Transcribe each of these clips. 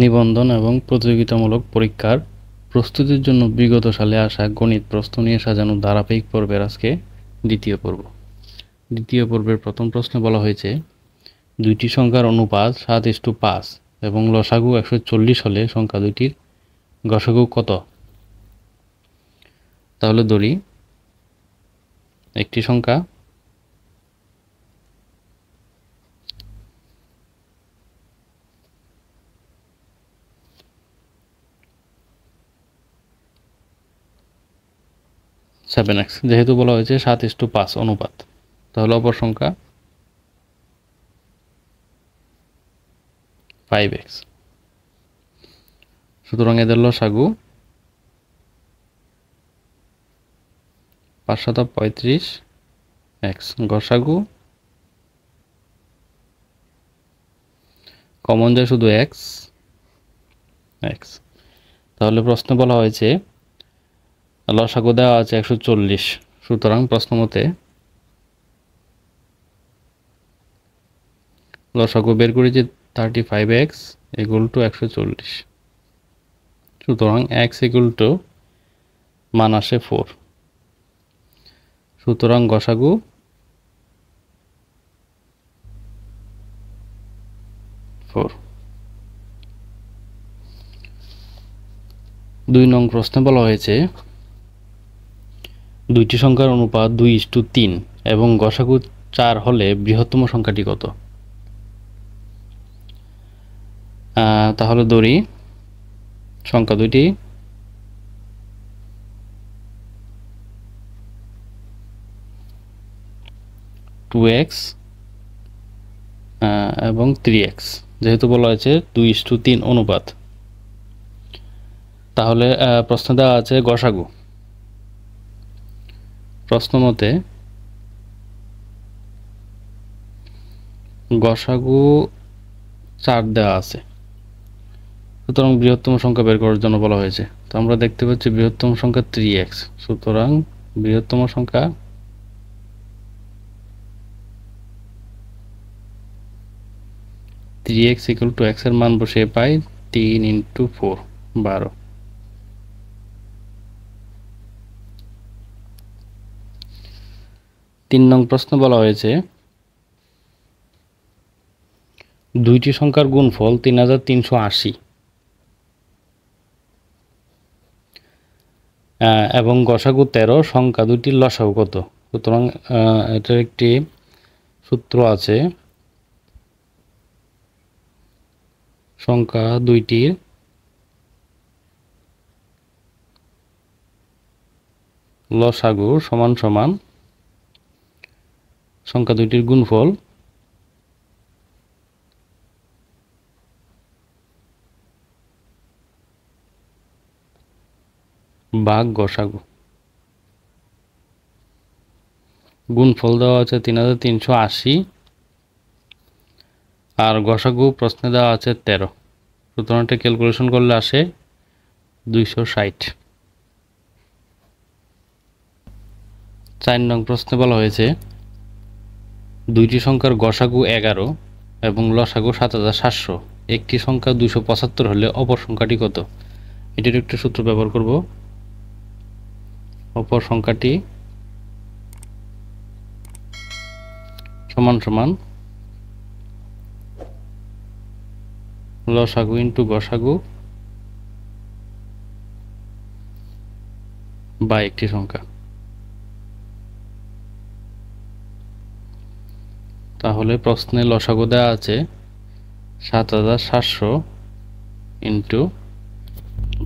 নিবন্ধন এবং প্রতিযোগিতামূলক পরীক্ষার প্রস্তুতির জন্য বিগত সালে আসা গণিত প্রশ্ন নিয়ে সাজানো ধারাবাহিক পর্বের আজকে দ্বিতীয় পর্ব। দ্বিতীয় পর্বের প্রথম প্রশ্নে বলা হয়েছে, দুইটি সংখ্যার অনুপাত 7:5 এবং লসাগু 140 হলে সংখ্যা দুইটির গসাগু কত? তাহলে ধরি একটি সংখ্যা 7x, যেহেতু বলা হয়েছে 7:5 অনুপাত, তাহলে অপর সংখ্যা 5x। সুতরাং এদের লসাগু 535x, গসাগু কমন যায় শুধু x। তাহলে প্রশ্ন বলা হয়েছে লসাগু দেওয়া আছে 140, সুতরাং প্রশ্ন মতে লসাগু বের করেছি 35x = 140, সুতরাং x = মান আসে 4, সুতরাং গসাগু 4। 2 নং প্রশ্নে বলা হয়েছে দুইটি সংখ্যার অনুপাত 2:3 এবং গসাগু 4 হলে বৃহত্তম সংখ্যাটি কত? তাহলে ধরি সংখ্যা দুইটি 2x এবং 3x, যেহেতু বলা হয়েছে 2:3 অনুপাত, তাহলে প্রশ্ন দেওয়া আছে গসাগু। প্রশ্ন মতে গসাগু 4 দেওয়া আছে, সুতরাং বৃহত্তম সংখ্যা বের করার জন্য বলা হয়েছে। তো আমরা দেখতে পাচ্ছি বৃহত্তম সংখ্যা 3x, সুতরাং বৃহত্তম সংখ্যা 3x = x এর মান বসিয়ে পাই 3 × 4 12। 3 নং প্রশ্ন বলা হয়েছে দুইটি সংখ্যার গুণফল 3380 এবং গসাগু 13, সংখ্যা দুইটির লসাগু কত? সুতরাং এটার একটি সূত্র আছে, সংখ্যা দুইটির লসাগু সমান সমান সংখ্যা দুইটির গুণফল ভাগ গসাগু। গুণফল দেওয়া আছে 3380 আর গসাগু প্রশ্নে দেওয়া আছে 13, সুতরাং এটা ক্যালকুলেশন করলে আসে 260। 4 নং প্রশ্নে বলা হয়েছে দুইটি সংখ্যার গসাগু 11 এবং লসাগু 7700, একটি সংখ্যা 275 হলে অপর সংখ্যাটি কত? এটির একটা সূত্র ব্যবহার করব। অপর সংখ্যাটি সমান সমান লসাগু ইন্টু গসাগু বা একটি সংখ্যা। তাহলে প্রশ্নে লসাগু দেওয়া আছে 7700 ইন্টু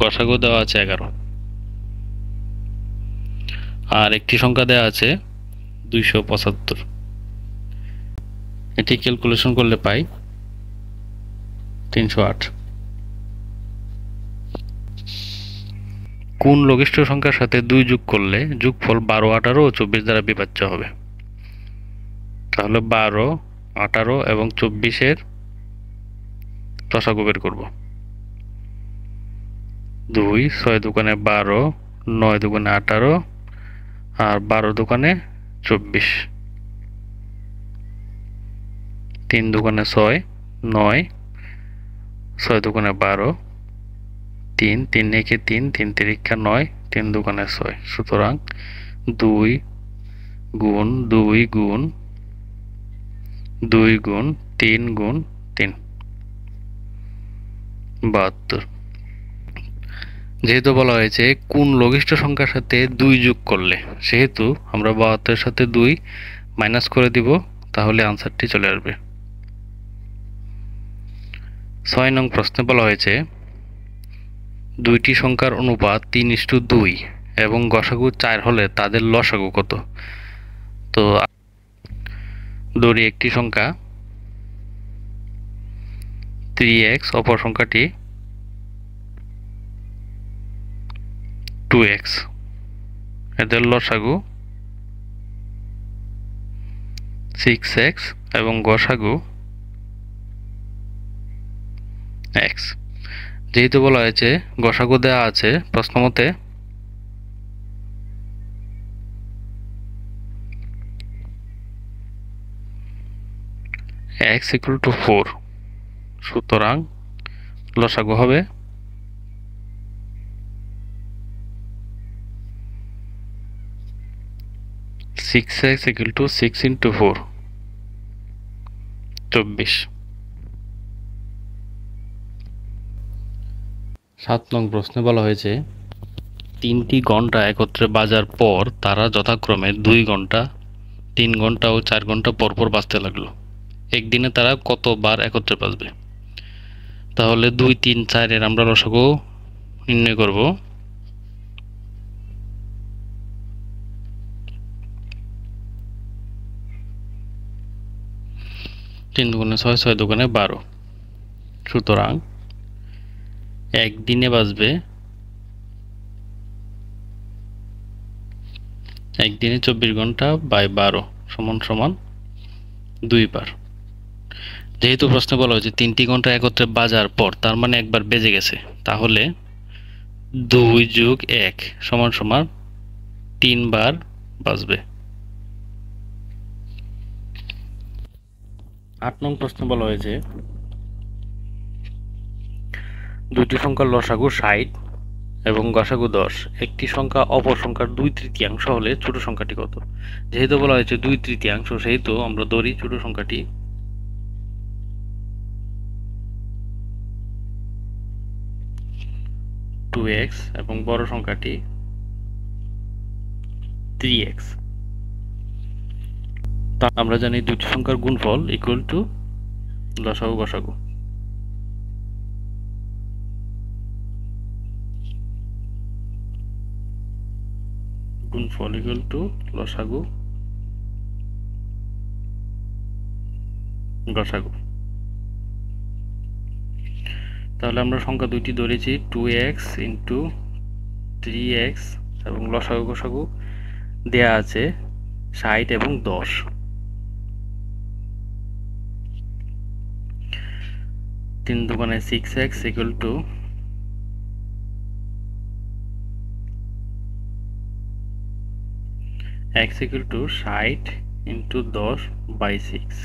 গসাগু দেওয়া আছে 11 আর একটি সংখ্যা দেওয়া আছে 275। এটি ক্যালকুলেশন করলে পাই 308। কোন লঘিষ্ঠ সংখ্যার সাথে 2 যোগ করলে যোগফল 12, 18 ও 24 দ্বারা বিভাজ্য হবে? তাহলে 12, 18 এবং 24-এর লসাগু বের করব। 2 6 দোকানে 12, 9 দোকানে 18 আর 12 দোকানে 24, 3 দোকানে 6, 9 6 দুগুণে 12, 3 3 একে 3 3 তিরিক্ষা 9, 3 দুগুণে 6, সুতরাং 2 গুণ 2 গুণ 2 গুণ 3 গুণ 3, 72। যেহেতু বলা হয়েছে কোন লঘিষ্ঠ সংখ্যার সাথে 2 যোগ করলে, সেহেতু আমরা 72 এর সাথে 2 মাইনাস করে দিব, তাহলে আনসারটি চলে আসবে। 6 নং প্রশ্নে বলা হয়েছে দুইটি সংখ্যার অনুপাত 3:2 এবং গসাগু 4 হলে তাদের লসাগু কত? তো ধরি একটি সংখ্যা 3x, অপর সংখ্যাটি 2x, এদের লসাগু 6x এবং গসাগু x। যেহেতু বলা হয়েছে গসাগু দেওয়া আছে প্রশ্নমতে, x = 4, সুতরাং লসাগু হবে 6x = 6 × 4, 24। 7 নং প্রশ্নে বলা হয়েছে 3টি ঘন্টা একত্রে বাজার পর তারা যথাক্রমে 2 ঘন্টা, 3 ঘন্টা ও 4 ঘন্টা পরপর বাজতে লাগলো। একদিনে তারা কতবার একত্রে বাজবে? তাহলে 2 3 4 এর আমরা লসাগু নির্ণয় করব। 3 দুগুণে 6, 6 দুগুণে 12, সুতরাং একদিনে বাজবে, একদিনে 24 ঘন্টা বাই 12 সমান সমান 2 বার। যেহেতু প্রশ্নে বলা হয়েছে 3টি ঘন্টা একত্রে বাজার পর, তার মানে একবার বেজে গেছে, তাহলে 2 + 1 সমান সমান 3 বার বাজবে। 8 নং প্রশ্নে বলা হয়েছে দুইটি সংখ্যার লসাগু 60 এবং গসাগু 10, একটি সংখ্যা অপর সংখ্যার 2/3 হলে ছোট সংখ্যাটি কত? যেহেতু বলা হয়েছে 2/3, সেহেতু আমরা ধরি ছোট সংখ্যাটি 2x এবং বড় সংখ্যাটি 3x। আমরা জানি দুটি সংখ্যার গুণফল = লসাগু গসাগু। গুণফল = লসাগু গসাগু। তাহলে আমরা সংখ্যা দুইটি ধরেছি 2x × 3x এবং লসাগু গসাগু দেয়া আছে 60 এবং 10। 3 দুগুণে 6x = x = 60 × 10/6,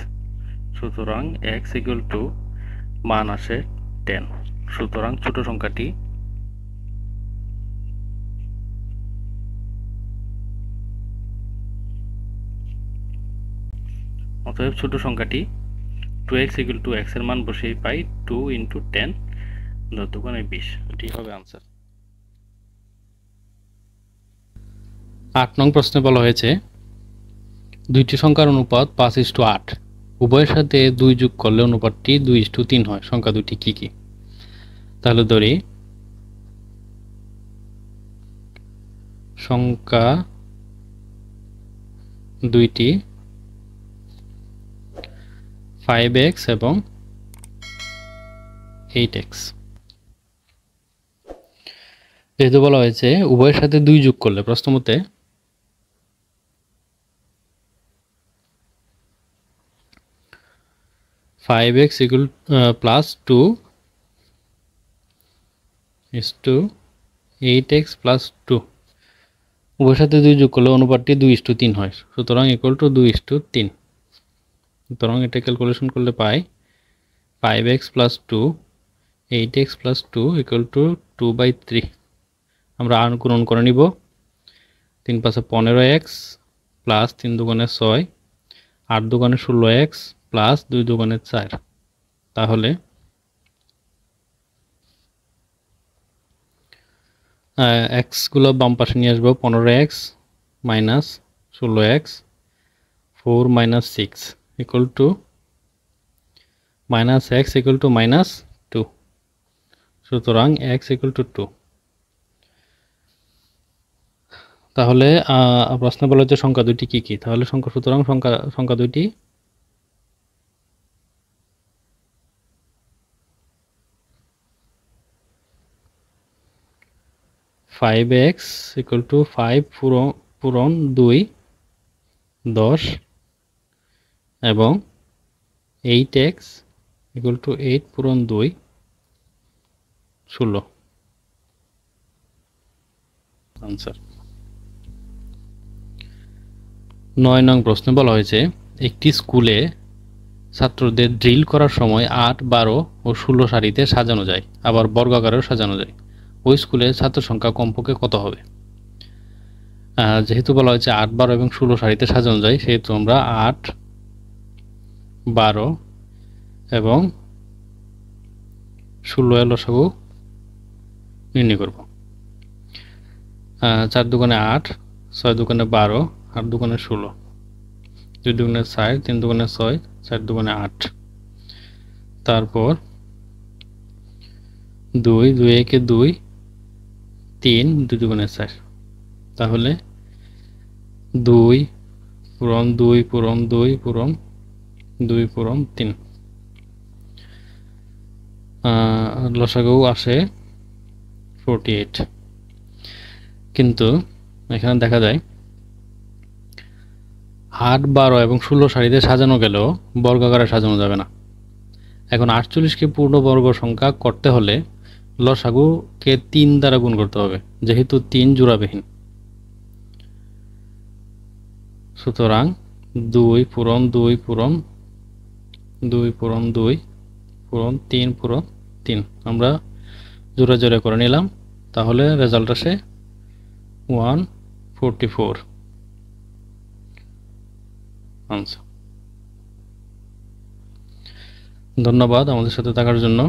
সুতরাং x = মান আসে 10, সুতরাং ছোট সংখ্যাটি অতএব ছোট সংখ্যাটি 2x = x এর মান বসিয়ে পাই 2 × 10 10 দুগুণে 20, এটি হবে आंसर। 8 নং প্রশ্নে বলা হয়েছে দুইটি সংখ্যার অনুপাত 5:8, উভয়ের সাথে 2 যোগ করলে অনুপাতটি 2:3 হয়, সংখ্যা দুটি কি কি? তাহলে ধরি সংখ্যা দুইটি 5x এবং 8x। যেহেতু বলা হয়েছে উভয়ের সাথে 2 যোগ করলে, প্রশ্নমতে (5x + 2 = 8x + 2), উভয়ের সাথে 2 যোগ করলে অনুপাতটি 2:3 হয়, সুতরাং = 2:3। সুতরাং এটা ক্যালকুলেশন করলে পাই 5x + 2 8x plus 2 equal to 2/3। আমরা গুণন করে নিব। 3 পাঁচে 15x প্লাস 3 দুগুণে 6, 8 দুগুণে 16x প্লাস 2 দুগুণে 4। তাহলে এক্সগুলো বাম পাশে নিয়ে আসবো। 15x minus 16x 4 minus 6 equal to minus x equal to minus 2। সুতরাং x ইকুয়াল টু 2। তাহলে প্রশ্ন বলা হচ্ছে সংখ্যা দুইটি কি কি। তাহলে সুতরাং সংখ্যা দুইটি 5x ইকুয়াল টু 5 পূরণ 2 10 এবং 8x ইকুয়াল টু 8 পূরণ 2 16। আনসার। 9 নং প্রশ্নে বলা হয়েছে একটি স্কুলে ছাত্রদের ড্রিল করার সময় 8, 12 ও 16 সারিতে সাজানো যায়, আবার বর্গাকারেও সাজানো যায়। ওই স্কুলে ছাত্র সংখ্যা কমপক্ষে কত হবে? যেহেতু বলা হয়েছে 8, 12 এবং 16 সারিতে সাজানো যায়, সেহেতু আমরা 8, 12 এবং 16 এর লসাগু নির্ণয় করব। 4 দুগুণে 8, 6 দুগুণে 12, 8 দুগুণে 16, 2 দুগুণে 4, 3 দুগুণে 6, 4 দুগুণে 8। তারপর 2, 2 একে 2, 3, 2 দুগুণে 4। তাহলে 2 পূরণ 2 পূরণ 2 পূরণ 2 পূরণ 3। লসাগু আসে 48। কিন্তু এখানে দেখা যায় 8, 12 এবং 16 সারিতে সাজানো গেলেও বর্গাকারে সাজানো যাবে না। এখন 48কে পূর্ণবর্গ সংখ্যা করতে হলে লসাগুকে 3 দ্বারা গুণ করতে হবে, যেহেতু 3 জোড়াবিহীন। সুতরাং 2 পূরণ 2 পূরণ 2 পূরণ 2 পূরণ 3 পূরণ 3 আমরা জোড়া জোড়া করে নিলাম। তাহলে রেজাল্ট আসে 144। আনসার। ধন্যবাদ আমাদের সাথে থাকার জন্য।